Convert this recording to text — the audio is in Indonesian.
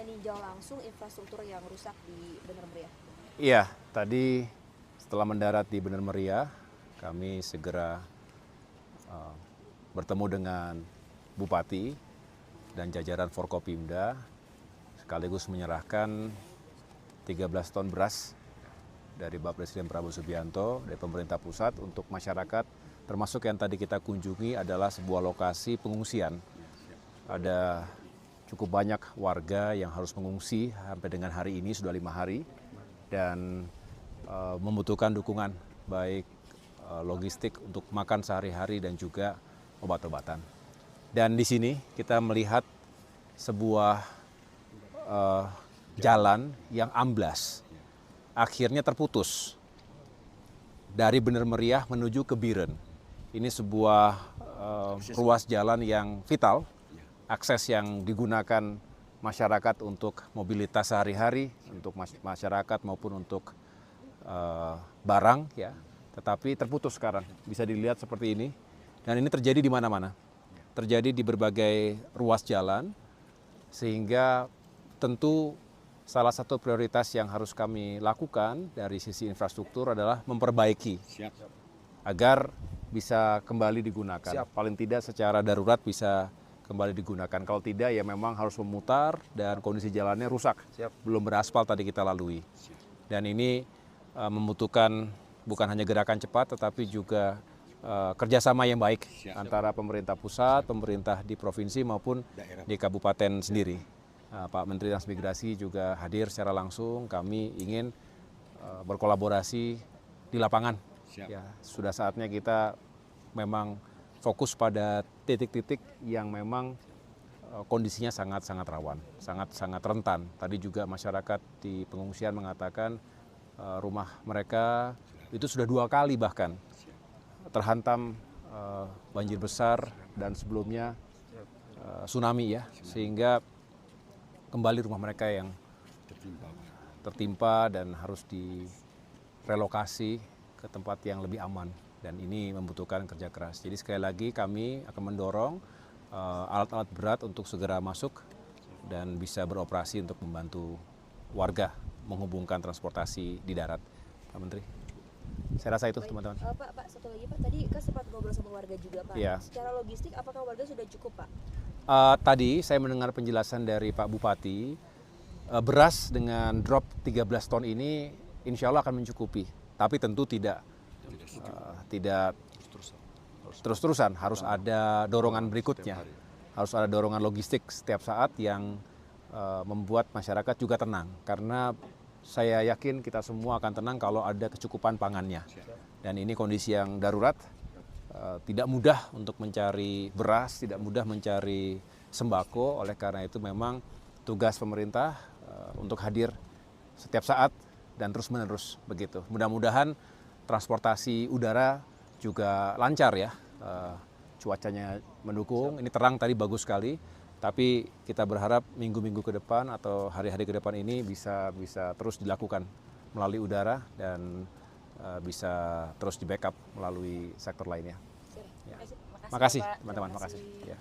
meninjau langsung infrastruktur yang rusak di Bener Meriah? Iya, tadi setelah mendarat di Bener Meriah, kami segera bertemu dengan Bupati dan jajaran Forkopimda, sekaligus menyerahkan 13 ton beras dari Bapak Presiden Prabowo Subianto dari pemerintah pusat untuk masyarakat, termasuk yang tadi kita kunjungi adalah sebuah lokasi pengungsian. Ada cukup banyak warga yang harus mengungsi sampai dengan hari ini sudah 5 hari dan membutuhkan dukungan baik logistik untuk makan sehari-hari dan juga obat-obatan. Dan di sini kita melihat sebuah jalan yang amblas, akhirnya terputus dari Bener Meriah menuju ke Biren. Ini sebuah ruas jalan yang vital, akses yang digunakan masyarakat untuk mobilitas sehari-hari, untuk masyarakat maupun untuk barang, ya. Tetapi terputus sekarang, bisa dilihat seperti ini. Dan ini terjadi di mana-mana, terjadi di berbagai ruas jalan, sehingga tentu salah satu prioritas yang harus kami lakukan dari sisi infrastruktur adalah memperbaiki agar bisa kembali digunakan. Paling tidak secara darurat bisa kembali digunakan. Kalau tidak ya memang harus memutar dan kondisi jalannya rusak. Belum beraspal tadi kita lalui. Dan ini membutuhkan bukan hanya gerakan cepat tetapi juga kerjasama yang baik antara pemerintah pusat, pemerintah di provinsi maupun di kabupaten sendiri. Pak Menteri Transmigrasi juga hadir secara langsung. Kami ingin berkolaborasi di lapangan. Ya, sudah saatnya kita memang fokus pada titik-titik yang memang kondisinya sangat-sangat rawan, sangat-sangat rentan. Tadi juga masyarakat di pengungsian mengatakan rumah mereka itu sudah 2 kali bahkan terhantam banjir besar dan sebelumnya tsunami, ya, sehingga kembali rumah mereka yang tertimpa dan harus direlokasi ke tempat yang lebih aman, dan ini membutuhkan kerja keras. Jadi sekali lagi kami akan mendorong alat-alat berat untuk segera masuk dan bisa beroperasi untuk membantu warga menghubungkan transportasi di darat. Pak Menteri, saya rasa itu teman-teman. Pak, satu lagi Pak, tadi kan sempat ngobrol sama warga juga Pak. Ya. Secara logistik apakah warga sudah cukup Pak? Tadi saya mendengar penjelasan dari Pak Bupati, beras dengan drop 13 ton ini insya Allah akan mencukupi. Tapi tentu tidak terus-terusan, harus ada dorongan berikutnya. Harus ada dorongan logistik setiap saat yang membuat masyarakat juga tenang. Karena saya yakin kita semua akan tenang kalau ada kecukupan pangannya. Dan ini kondisi yang darurat, tidak mudah untuk mencari beras, tidak mudah mencari sembako. Oleh karena itu memang tugas pemerintah untuk hadir setiap saat dan terus-menerus begitu. Mudah-mudahan transportasi udara juga lancar, ya. Cuacanya mendukung, ini terang tadi bagus sekali. Tapi kita berharap minggu-minggu ke depan atau hari-hari ke depan ini bisa terus dilakukan melalui udara dan bisa terus di backup melalui sektor lainnya. Ya. Makasih Makasih Pak. teman-teman, Terima makasih. kasih. Ya.